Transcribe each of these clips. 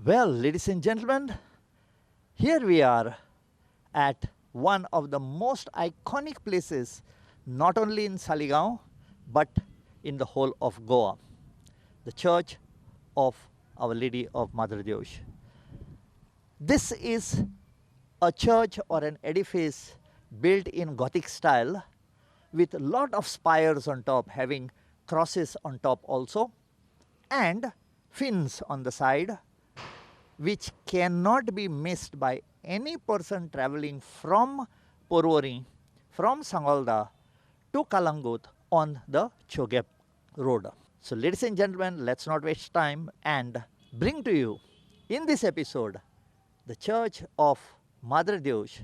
Well, ladies and gentlemen, here we are at one of the most iconic places, not only in Saligaon, but in the whole of Goa, the Church of Our Lady of Madre Deus. This is a church or an edifice built in Gothic style with a lot of spires on top, having crosses on top also, and fins on the side, which cannot be missed by any person traveling from Porvorim, from Sangolda to Kalangut on the Chogep road. So ladies and gentlemen, let's not waste time and bring to you in this episode the Church of Madre Deus,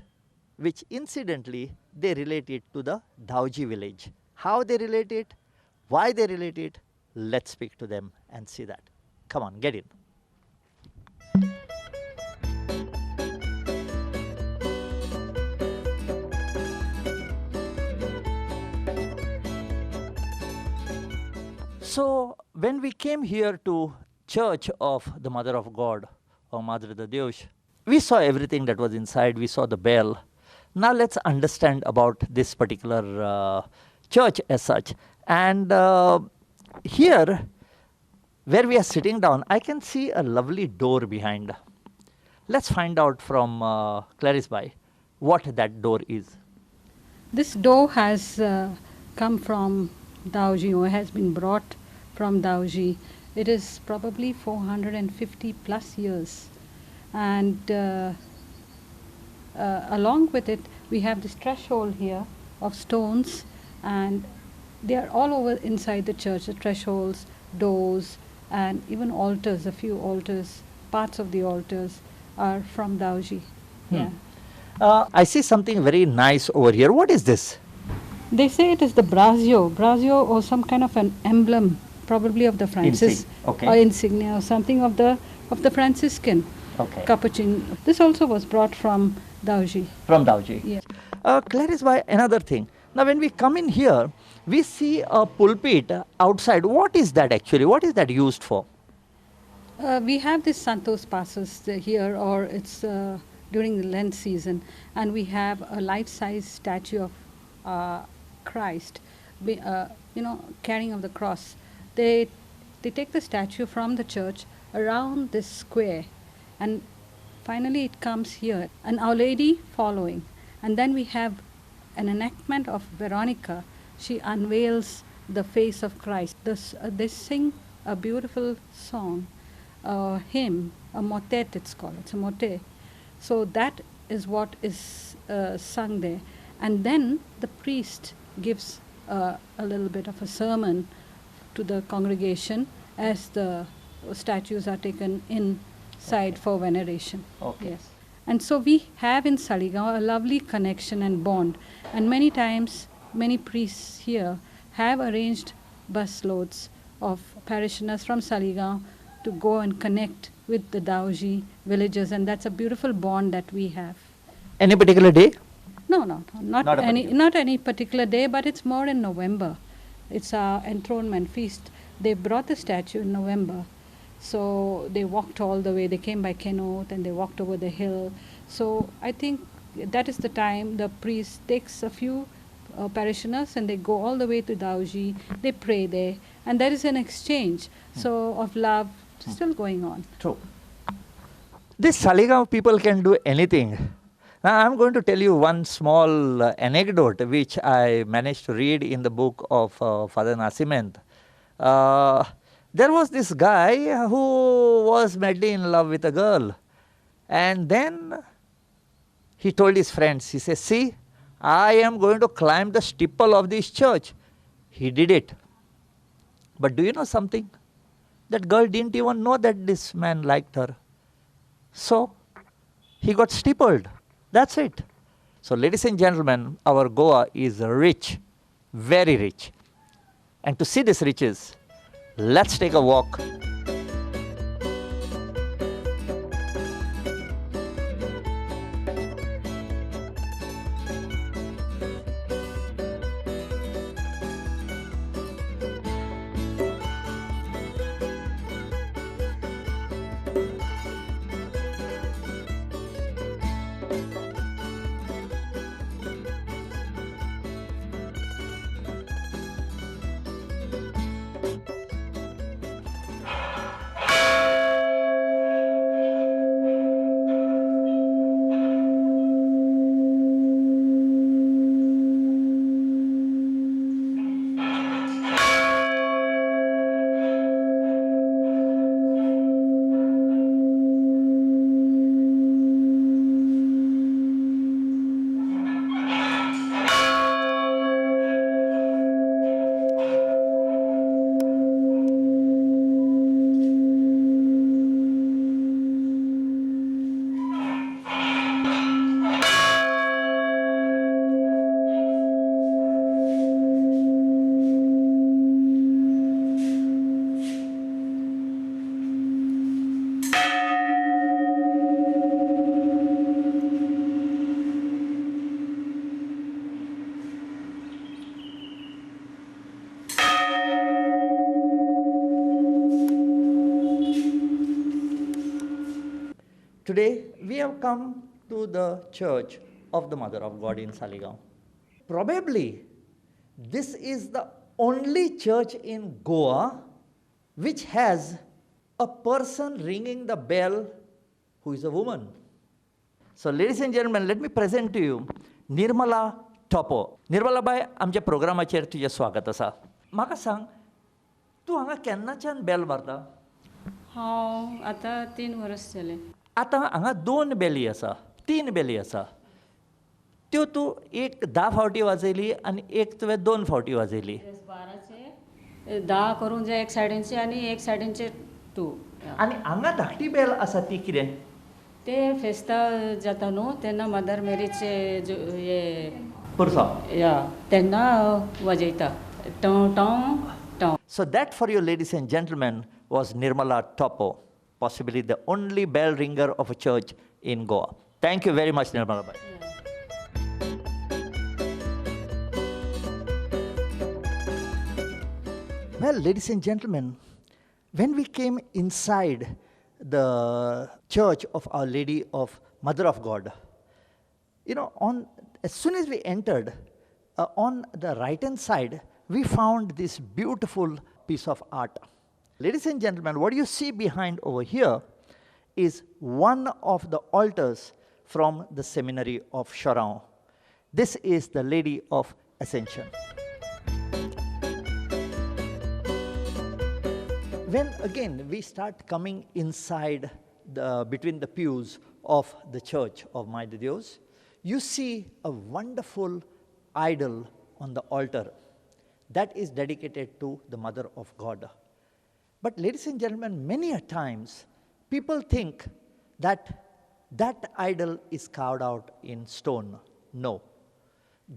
which incidentally they relate it to the Dauji village. How they relate it, why they relate it, let's speak to them and see that. Come on, get in. So when we came here to Church of the Mother of God or Madre de Deus, we saw everything that was inside. We saw the bell. Now let's understand about this particular church as such. And here, where we are sitting down, I can see a lovely door behind. Let's find out from Clarice Bhai what that door is. This door has come from Dauji, or has been brought from Dauji. It is probably 450 plus years. And along with it, we have this threshold here of stones, and they are all over inside the church, the thresholds, doors, and even altars, a few altars, parts of the altars are from Dauji. Yeah. I see something very nice over here. What is this? They say it is the braccio or some kind of an emblem, probably of the Francis, Okay. or insignia or something of the Franciscan Okay. capuchin. This also was brought from Dauji. From Dauji. Yeah. Clarice Bhai, another thing. Now when we come in here, we see a pulpit outside. What is that actually? What is that used for? We have this Santos Passus here, or it's during the Lent season, and we have a life-size statue of Christ, carrying of the cross. They take the statue from the church around this square, and finally it comes here, and Our Lady following. And then we have an enactment of Veronica. She unveils the face of Christ. They sing a beautiful song, a hymn, a motet it's called. It's a motet. So that is what is sung there. And then the priest gives a little bit of a sermon to the congregation as the statues are taken inside for veneration. Okay. Yes. And so we have in Saligaon a lovely connection and bond. And many times, many priests here have arranged bus loads of parishioners from Saligaon to go and connect with the Dauji villagers, and that's a beautiful bond that we have. Any particular day? Not Not any particular day, but it's more in November. It's our enthronement feast. They brought the statue in November. So they walked all the way. They came by canoe and they walked over the hill. So I think that is the time the priest takes a few parishioners and they go all the way to Dauji. They pray there, and there is an exchange of love still going on. True. This Saligaon people can do anything. Now I'm going to tell you one small anecdote which I managed to read in the book of Father Nascimento. There was this guy who was madly in love with a girl, and then he told his friends, he says, see, I am going to climb the steeple of this church. He did it. But do you know something? That girl didn't even know that this man liked her. So he got steepled. That's it. So ladies and gentlemen, our Goa is rich, very rich. And to see these riches, let's take a walk. Today, we have come to the Church of the Mother of God in Saligaon. Probably, this is the only church in Goa which has a person ringing the bell who is a woman. So, ladies and gentlemen, let me present to you Nirmala Topo. Nirmala bai, आमच्या प्रोग्रामाचेर तुझे स्वागत आसा. म्हाका सांग, तूं हांगा केन्नाच्यान bell मारता? हांव आतां 3 वर्स जाले. आतां हांगा 2 बेली आसा, 3 बेली आसा. त्यो तूं एक 10 फावटी वाजयली आनी एक तुवें 2 फावटी वाजयली. 12चे 10 करूंक जाय एक सायडीनचे आनी एक सायडीनचे 2. आनी हांगा धाकटी बेल आसा ती कितें? ते फेस्तां जाता न्हू तेन्ना मदर मेरीचे हे पुरसो. या तेन्ना वाजयता टव टव टव. So that for you, ladies and gentlemen, was Nirmala Topo, possibly the only bell ringer of a church in Goa. Thank you very much, Nirmala Bhai. Well, ladies and gentlemen, when we came inside the church of Our Lady of Mother of God, as soon as we entered, on the right-hand side, we found this beautiful piece of art. Ladies and gentlemen, what you see behind over here is one of the altars from the seminary of Shorrock. This is the Lady of Ascension. When again we start coming inside between the pews of the church of Mãe de Deus, you see a wonderful idol on the altar that is dedicated to the Mother of God. But ladies and gentlemen, many a times people think that that idol is carved out in stone. No.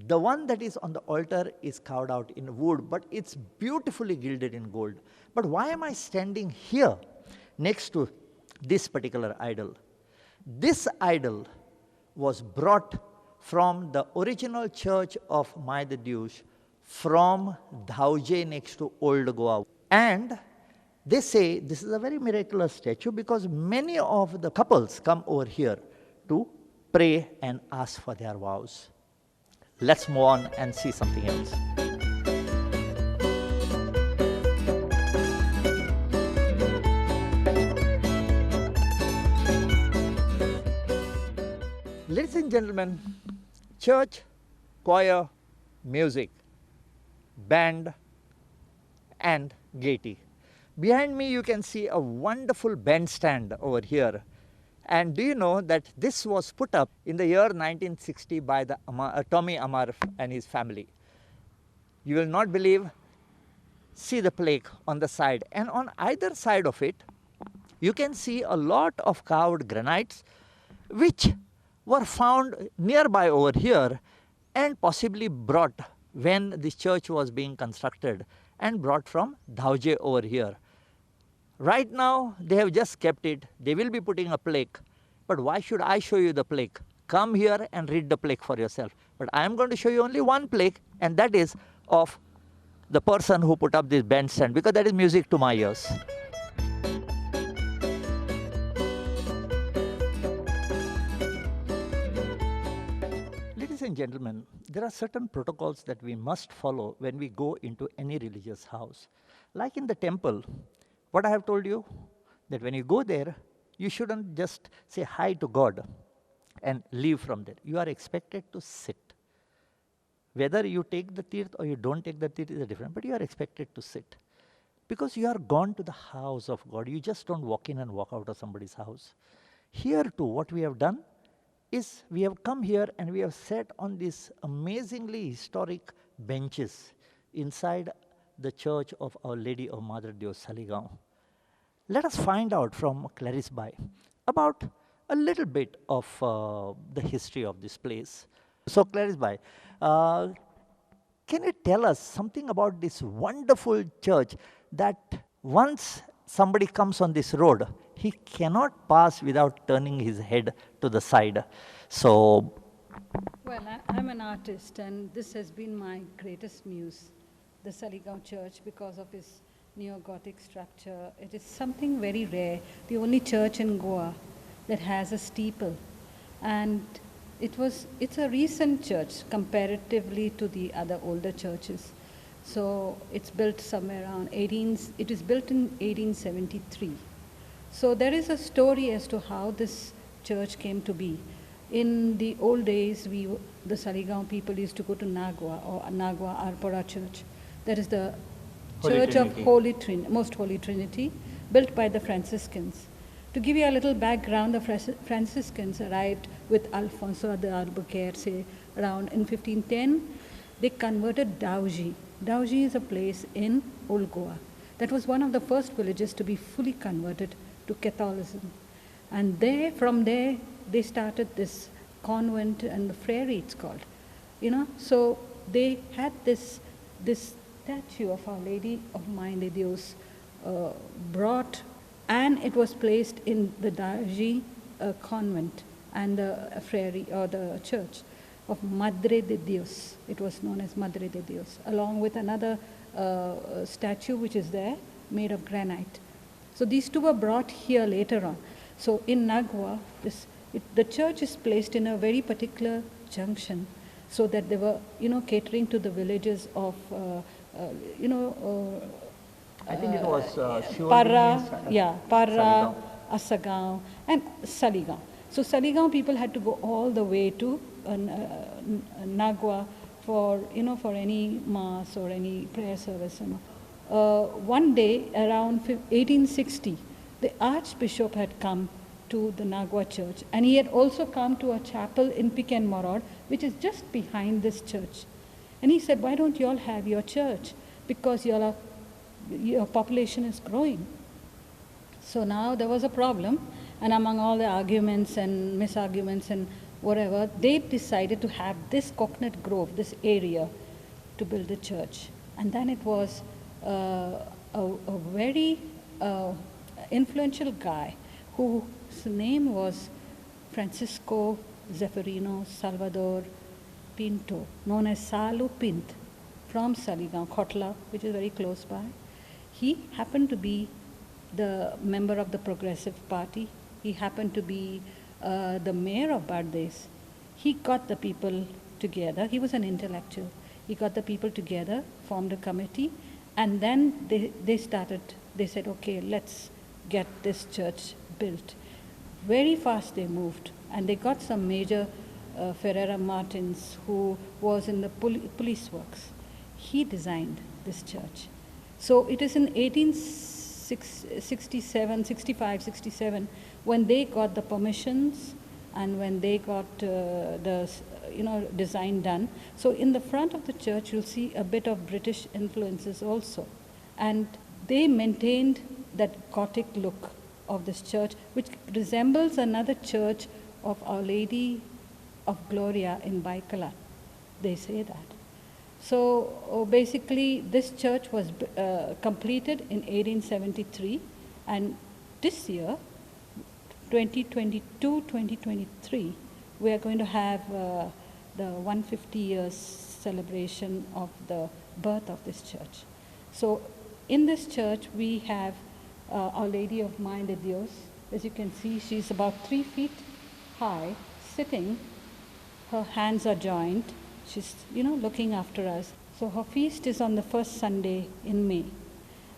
The one that is on the altar is carved out in wood, but it's beautifully gilded in gold. But why am I standing here next to this particular idol? This idol was brought from the original church of Mãe de Deus from Dhauje next to Old Goa. And they say this is a very miraculous statue because many of the couples come over here to pray and ask for their vows. Let's move on and see something else. Ladies and gentlemen, church, choir, music, band, and gaiety. Behind me, you can see a wonderful bandstand over here. And do you know that this was put up in the year 1960 by the Tommy Amar and his family? You will not believe. See the plaque on the side. And on either side of it, you can see a lot of carved granites which were found nearby over here and possibly brought when this church was being constructed and brought from Dhauje over here. Right now, they have just kept it. They will be putting a plaque. But why should I show you the plaque? Come here and read the plaque for yourself. But I am going to show you only one plaque, and that is of the person who put up this bandstand, because that is music to my ears. Ladies and gentlemen, there are certain protocols that we must follow when we go into any religious house. Like in the temple, what I have told you, that when you go there, you shouldn't just say hi to God and leave from there. You are expected to sit. Whether you take the tirth or you don't take the tirth is different, but you are expected to sit. Because you are gone to the house of God. You just don't walk in and walk out of somebody's house. Here too, what we have done is we have come here and we have sat on these amazingly historic benches inside the church of Our Lady of Mother de Deus, Saligaon. Let us find out from Clarice Bai about a little bit of the history of this place. So Clarice Bai, can you tell us something about this wonderful church that once somebody comes on this road, he cannot pass without turning his head to the side? So, Well, I'm an artist, and this has been my greatest muse, the Saligaon Church, because of its neo-Gothic structure. It is something very rare, the only church in Goa that has a steeple. And it's a recent church comparatively to the other older churches. So it's built somewhere around it is built in 1873. So there is a story as to how this church came to be. In the old days, the Saligaon people used to go to Nagwa or Nagwa Arpora Church. That is the Holy Church Trinity. of Most Holy Trinity, built by the Franciscans. To give you a little background, the Franciscans arrived with Alfonso de Albuquerque, say around in 1510. They converted Dauji. Dauji is a place in Old Goa. That was one of the first villages to be fully converted to Catholicism. And from there, they started this convent and the friary, it's called. So they had this statue of Our Lady of Mine de Dios brought, and it was placed in the Dauji convent and the friary or the church of Madre de Dios. It was known as Madre de Dios, along with another statue which is there, made of granite. So these two were brought here later on. So in Nagwa, the church is placed in a very particular junction, so that they were, catering to the villages of, I think it was Parra, Shivalini, Parra, Saligaon. Asagaon, and Saligaon. So Saligaon people had to go all the way to Nagwa for any mass or any prayer service. One day around 1860, the Archbishop had come to the Nagwa church, and he had also come to a chapel in Piquen Morod, which is just behind this church. And he said, "Why don't you all have your church? Because your population is growing." So now there was a problem, and among all the arguments and misarguments and whatever, they decided to have this coconut grove, this area, to build a church. And then it was a very influential guy whose name was Francisco Zeferino Salvador Pinto, known as Salu Pint, from Saligaon, Khotla, which is very close by. He happened to be the member of the Progressive Party. He happened to be the mayor of Bardes. He got the people together. He was an intellectual. He got the people together, formed a committee, and then they said, okay, let's get this church built. Very fast they moved, and they got some major Ferreira Martins, who was in the police works. He designed this church. So it is in 1865, 67, when they got the permissions and when they got the design done. So in the front of the church, you'll see a bit of British influences also. And they maintained that Gothic look of this church, which resembles another church of Our Lady of Gloria in Baikala. They say that. So basically, this church was completed in 1873, and this year, 2022-2023, we are going to have the 150 years celebration of the birth of this church. So in this church, we have Our Lady of Mine de Dios. As you can see, she's about 3 feet high, sitting. Her hands are joined. She's, looking after us. So her feast is on the first Sunday in May.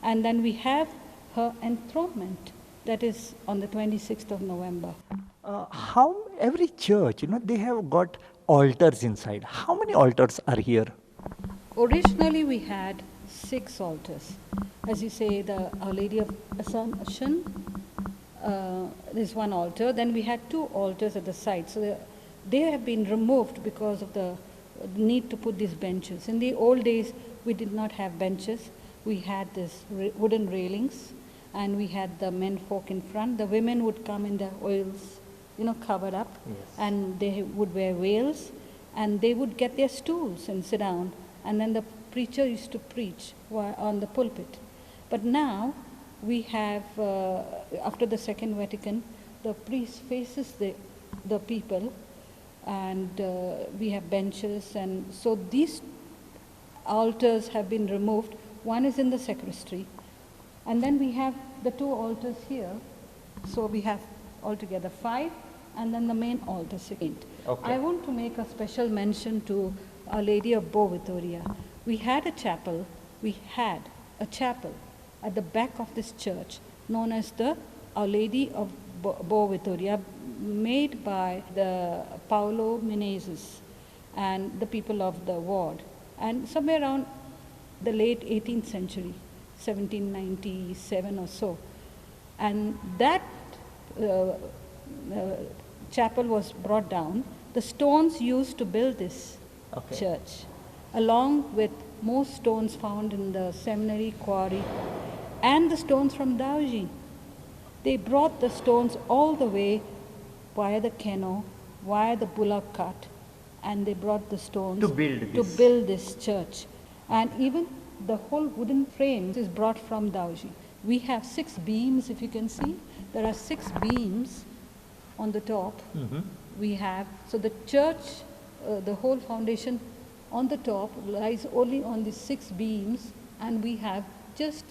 And then we have her enthronement, that is on the 26th of November. How every church, they have got altars inside. How many altars are here? Originally we had 6 altars. As you say, the Our Lady of Assumption, there's one altar. Then we had 2 altars at the side. So they have been removed because of the need to put these benches. In the old days, we did not have benches. We had this wooden railings, and we had the men folk in front. The women would come in their oils, covered up, Yes. and they would wear veils, and they would get their stools and sit down, and then the preacher used to preach on the pulpit. But now we have, after the Second Vatican, the priest faces the people, and we have benches, and so these altars have been removed. One is in the sacristy, and then we have the 2 altars here. So we have altogether 5, and then the main altar 8. Okay. I want to make a special mention to Our Lady of Bo Vittoria. We had a chapel at the back of this church known as the Our Lady of Bo Vittoria, made by the Paolo Menezes and the people of the ward, and somewhere around the late 18th century, 1797 or so. And that chapel was brought down. The stones used to build this Okay. church, along with most stones found in the seminary quarry and the stones from Dauji. They brought the stones all the way via the Keno, via the bullock cart, and they brought the stones To build to this. build this church. And even the whole wooden frame is brought from Dauji. We have 6 beams, if you can see. There are 6 beams on the top. We have, so the church, the whole foundation on the top lies only on the 6 beams, and we have just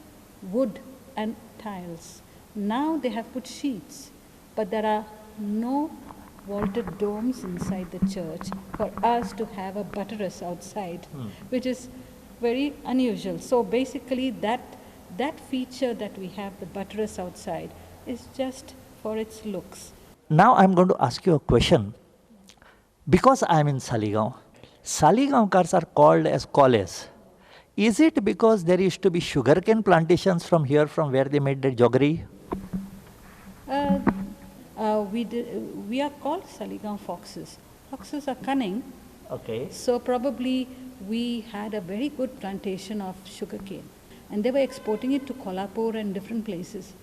wood and tiles. Now they have put sheets, but there are no vaulted domes inside the church for us to have a buttress outside, which is very unusual. So basically that feature that we have, the buttress outside, is just for its looks. Now I'm going to ask you a question. Because I'm in Saligaon, Saligaonkars are called as Koles. Is it because there used to be sugarcane plantations from here, from where they made their joggery? We are called Saligaon foxes. Foxes are cunning, Okay. so probably we had a very good plantation of sugarcane, and they were exporting it to Kolhapur and different places.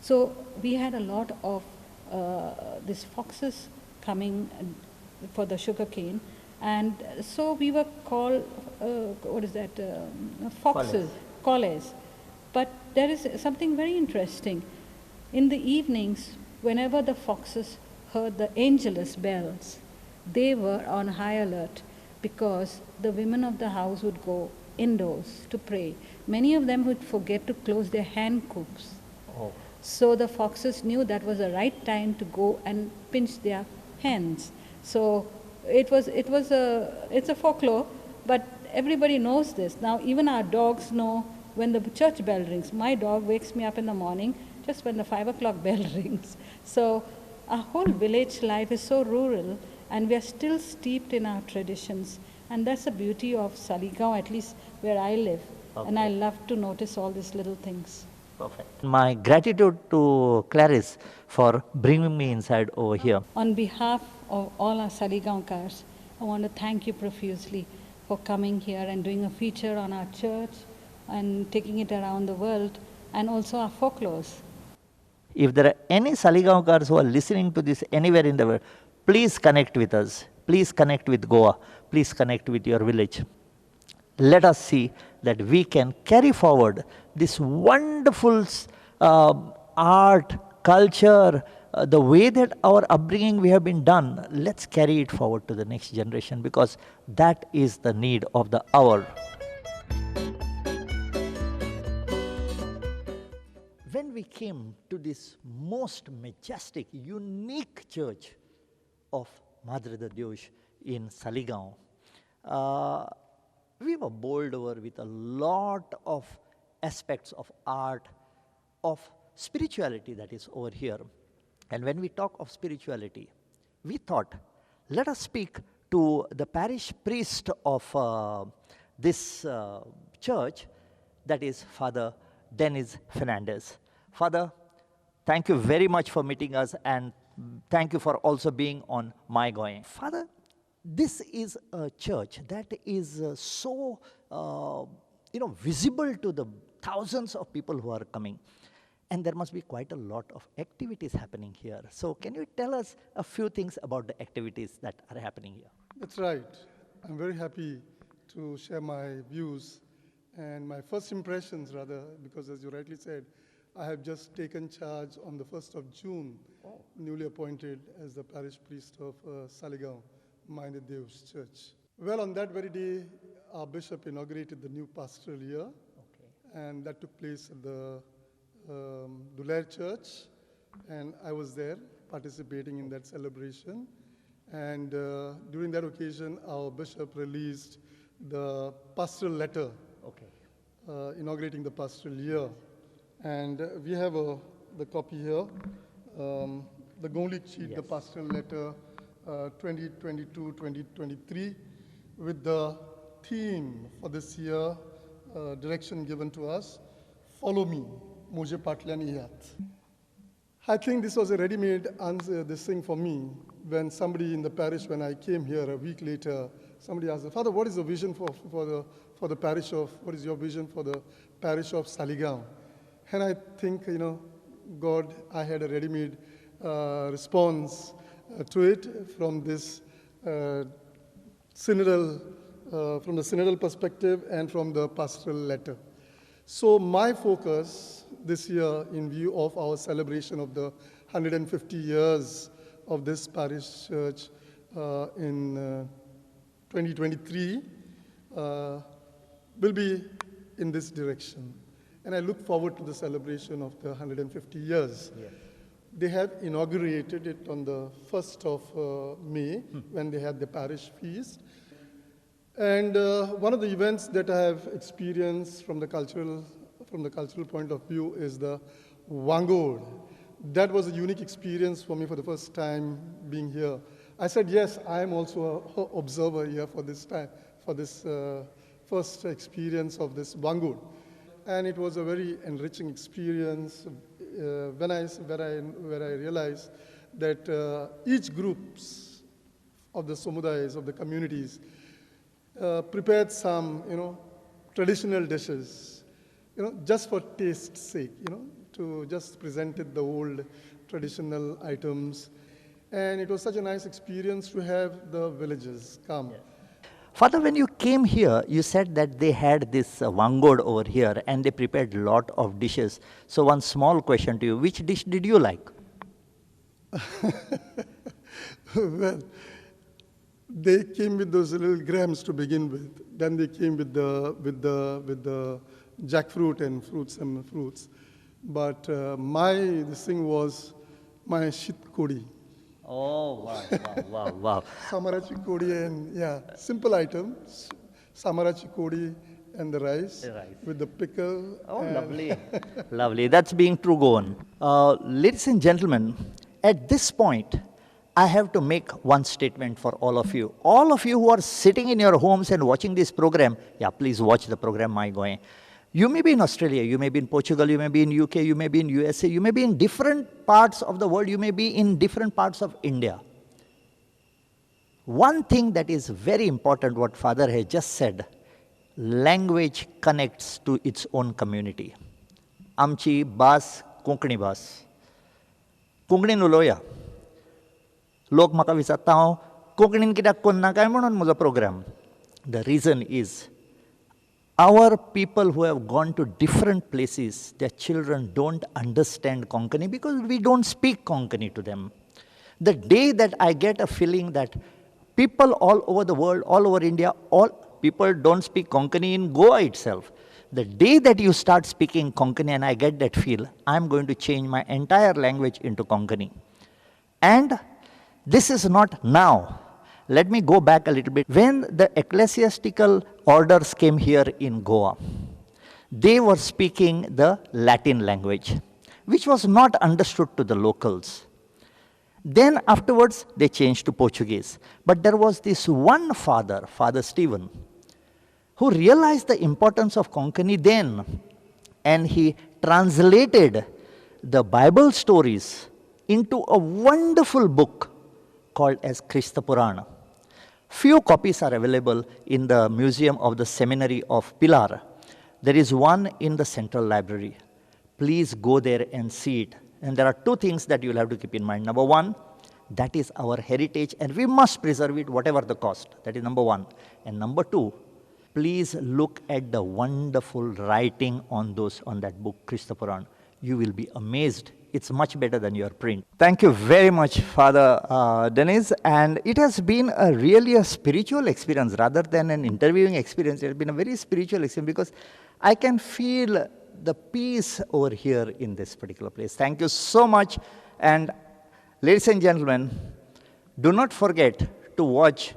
So we had a lot of these foxes coming for the sugarcane, and so we were called foxes, colles. But there is something very interesting. In the evenings, whenever the foxes heard the angelus bells, they were on high alert, because the women of the house would go indoors to pray. Many of them would forget to close their hand coops. Oh. So the foxes knew that was the right time to go and pinch their hens. So it's a folklore, but everybody knows this. Now even our dogs know when the church bell rings. My dog wakes me up in the morning just when the 5 o'clock bell rings. So our whole village life is so rural, and we are still steeped in our traditions. And that's the beauty of Saligaon, at least where I live. And I love to notice all these little things. Perfect. My gratitude to Clarice for bringing me inside over here. On behalf of all our Saligaonkars, I want to thank you profusely for coming here and doing a feature on our church and taking it around the world, and also our folklores. If there are any Saligaonkars who are listening to this anywhere in the world, please connect with us. Please connect with Goa. Please connect with your village. Let us see that we can carry forward this wonderful art, culture, the way that our upbringing we have been done. Let's carry it forward to the next generation, because that is the need of the hour. When we came to this most majestic, unique church of Madre de Deus in Saligaon, we were bowled over with a lot of aspects of art, of spirituality that is over here. And when we talk of spirituality, we thought, let us speak to the parish priest of this church, that is Father Dennis Fernandez. Father, thank you very much for meeting us, and thank you for also being on My Going. Father, this is a church that is so visible to the thousands of people who are coming, and there must be quite a lot of activities happening here. So can you tell us a few things about the activities that are happening here? That's right. I'm very happy to share my views and my first impressions, rather, because as you rightly said, I have just taken charge on the 1st of June, newly appointed as the parish priest of Saligaon, Mãe de Deus Church. Well, on that very day, our bishop inaugurated the new pastoral year, and that took place at the Dulair Church, and I was there. participating in that celebration. And during that occasion, our bishop released the pastoral letter, inaugurating the pastoral year. And we have the copy here, the Gonglik sheet, the pastoral letter 2022-2023, with the theme for this year, direction given to us, follow me, mujhe patlani yat. I think this was a ready-made answer, this thing for me, when somebody in the parish, when I came here a week later, somebody asked, Father, what is the vision for the parish of, what is your vision for the parish of Saligaon? And I think, God, I had a ready-made response to it from this synodal, from the synodal perspective and from the pastoral letter. So my focus this year, in view of our celebration of the 150 years of this parish church in 2023, will be in this direction. And I look forward to the celebration of the 150 years. Yes. They have inaugurated it on the 1st of May, when they had the parish feast. And one of the events that I have experienced from the cultural point of view is the Wangod. That was a unique experience for me for the first time being here. I said, yes, I am also an observer here for this time, for this first experience of this Wangod. And it was a very enriching experience where I realized that each groups of the samudayas, of the communities, prepared some, traditional dishes, just for taste's sake, to just presented the old traditional items. And it was such a nice experience to have the villagers come. Yeah. Father, when you came here, you said that they had this Wangod over here and they prepared a lot of dishes. So one small question to you, which dish did you like? Well, they came with those little grams to begin with. Then they came with the jackfruit and fruits. But this thing was my shit kodi. Oh, wow. Samarachi kodi and, simple items. Samarachi kodi and the rice with the pickle. Oh, lovely. Lovely. That's being true, go on. Ladies and gentlemen, at this point, I have to make one statement for all of you. All of you who are sitting in your homes and watching this program, please watch the program, my going. You may be in Australia, you may be in Portugal, you may be in UK, you may be in USA, you may be in different parts of the world, you may be in different parts of India. One thing that is very important, what Father has just said, language connects to its own community. Amchi bas, Konkani bas. Konkani uloya. Lok maka विचारता हांव कोंकणीन कित्याक करना काय म्हणून म्हजो program. The reason is, our people who have gone to different places, their children don't understand Konkani because we don't speak Konkani to them. The day that I get a feeling that people all over the world, all over India, all people don't speak Konkani in Goa itself. The day that you start speaking Konkani and I get that feel, I'm going to change my entire language into Konkani. And this is not now. Let me go back a little bit. When the ecclesiastical orders came here in Goa, they were speaking the Latin language, which was not understood to the locals. Then afterwards, they changed to Portuguese. But there was this one father, Father Stephen, who realized the importance of Konkani then, and he translated the Bible stories into a wonderful book called as Krista Purana. Few copies are available in the Museum of the Seminary of Pilar. There is one in the Central Library. Please go there and see it. And there are two things that you'll have to keep in mind. Number one, that is our heritage and we must preserve it whatever the cost. That is number one. And number two, please look at the wonderful writing on that book, Krista Purana. You will be amazed. It's much better than your print. Thank you very much, Father Dennis. And it has been really a spiritual experience rather than an interviewing experience. It has been a very spiritual experience because I can feel the peace over here in this particular place. Thank you so much. And ladies and gentlemen, do not forget to watch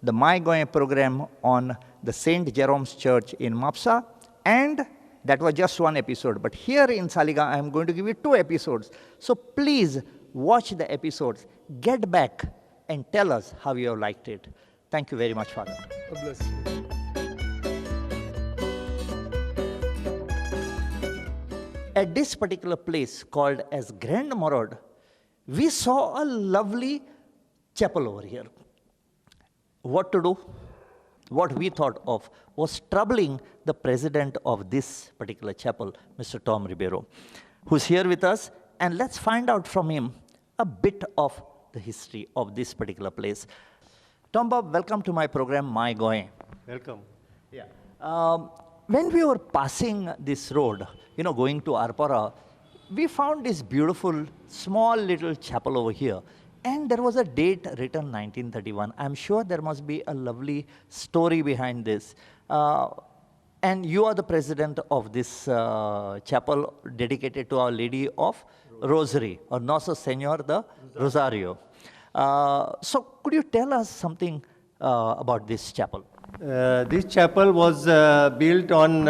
the My Goa program on the St. Jerome's Church in Mapsa, and that was just one episode. But here in Saligaon, I am going to give you 2 episodes. So please watch the episodes, get back and tell us how you have liked it. Thank you very much, Father. God bless you. At this particular place called as Grand Morod, we saw a lovely chapel over here. What to do? What we thought of was troubling the president of this particular chapel, Mr. Tom Ribeiro, who's here with us, and let's find out from him a bit of the history of this particular place. Tom Bob, welcome to my program, My Goa. Welcome. Yeah. When we were passing this road, going to Arpara, we found this beautiful, small little chapel over here. And there was a date written 1931. I'm sure there must be a lovely story behind this. And you are the president of this chapel dedicated to Our Lady of Rosary, or Nosso Senor de Rosario. So could you tell us something about this chapel? This chapel was built on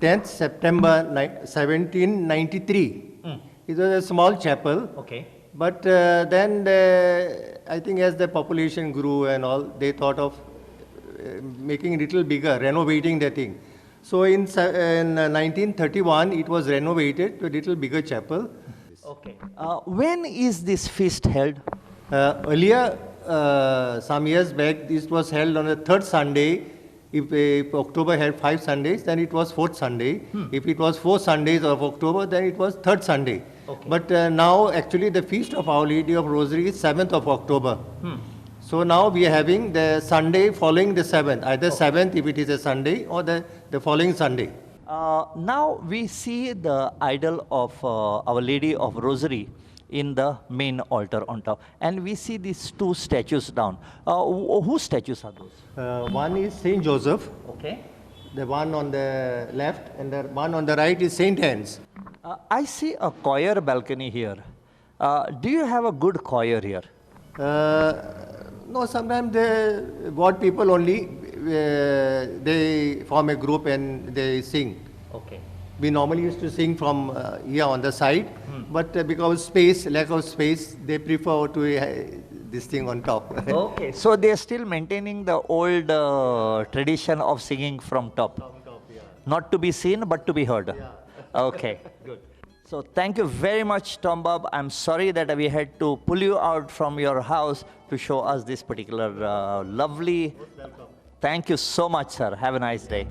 10th September 1793. It was a small chapel. Okay. But then I think as the population grew and all, they thought of making it little bigger, renovating the thing. So in 1931, it was renovated to a little bigger chapel. Okay. When is this feast held? Earlier, some years back, this was held on the 3rd Sunday. If October had 5 Sundays, then it was 4th Sunday. If it was 4 Sundays of October, then it was 3rd Sunday. Okay. But now actually the feast of Our Lady of Rosary is 7th of October. So now we are having the Sunday following the 7th, either 7th if it is a Sunday or the following Sunday. Now we see the idol of Our Lady of Rosary in the main altar on top. And we see these 2 statues down. Whose statues are those? One is Saint Joseph, Okay. the one on the left, and the one on the right is Saint Anne's. I see a choir balcony here. Do you have a good choir here? No, sometimes God people only, they form a group and they sing. Okay. We normally used to sing from here on the side, but because space, lack of space, they prefer to this thing on top. Okay. So they are still maintaining the old tradition of singing from top. Not to be seen, but to be heard. Okay, good. So thank you very much, Tom Bob. I'm sorry that we had to pull you out from your house to show us this particular lovely. Thank you so much, sir. Have a nice day.